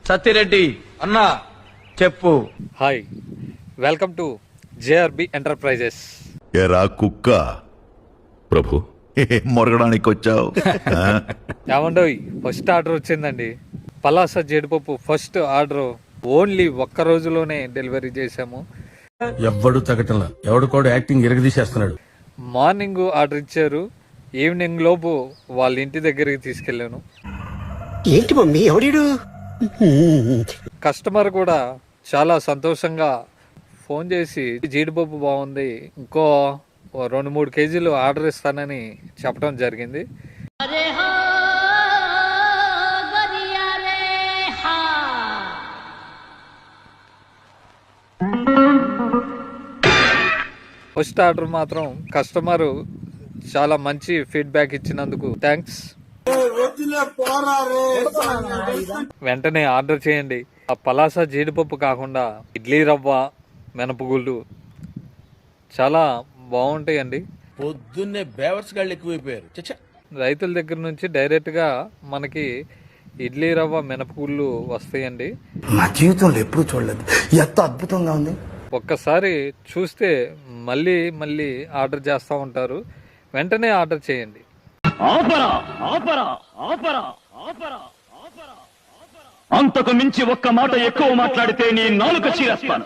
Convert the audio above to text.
సత్తిరెడ్డి అన్నా చెప్పు. Hi, welcome to JRB enterprises. ఎరా కుక్క ప్రభు, మొరగడానికి వచ్చావు? ఏమండోయ్, ఫస్ట్ ఆర్డర్ వచ్చిందండి. పలాస జీడిపప్పు ఫస్ట్ ఆర్డర్ ఓన్లీ ఒక్క రోజులోనే డెలివరీ చేశాము. ఎవ్వడు తగ్గటంలా, ఎవడు కూడా యాక్టింగ్ ఎరగదీసేస్తున్నాడు. మార్నింగ్ ఆర్డర్ ఇచ్చారు, ఈవినింగ్ లోపు వాళ్ళ ఇంటి దగ్గరికి తీసుకెళ్ళాను. ఏంటి మమ్మీ ఎవడీడు? కస్టమర్ కూడా చాలా సంతోషంగా ఫోన్ చేసి జీడిపప్పు బాగుంది, ఇంకో 2-3 కేజీలు ఆర్డర్ ఇస్తానని చెప్పడం జరిగింది. ఫస్ట్ ఆర్డర్ మాత్రం కస్టమర్ చాలా మంచి ఫీడ్బ్యాక్ ఇచ్చినందుకు థ్యాంక్స్. వెంటనే ఆర్డర్ చేయండి. ఆ పలాస జీడిపప్పు కాకుండా ఇడ్లీ రవ్వ, మినపగుళ్ళు చాలా బాగుంటాయండి. పొద్దున్నే బేవర్స్ గాళ్ళు ఎక్కువైపోయారు. చచ్చా, రైతుల దగ్గర నుంచి డైరెక్ట్ గా మనకి ఇడ్లీ రవ్వ, మినపగుళ్ళు వస్తాయండి. నా జీవితంలో ఎప్పుడు చూడలేదు, ఎంత అద్భుతంగా ఉంది. ఒక్కసారి చూస్తే మళ్ళీ మళ్ళీ ఆర్డర్ చేస్తూ ఉంటారు. వెంటనే ఆర్డర్ చేయండి. అంతకు మించి ఒక్క మాట ఎక్కువ మాట్లాడితే నీ నాలుక చీరేస్తాను.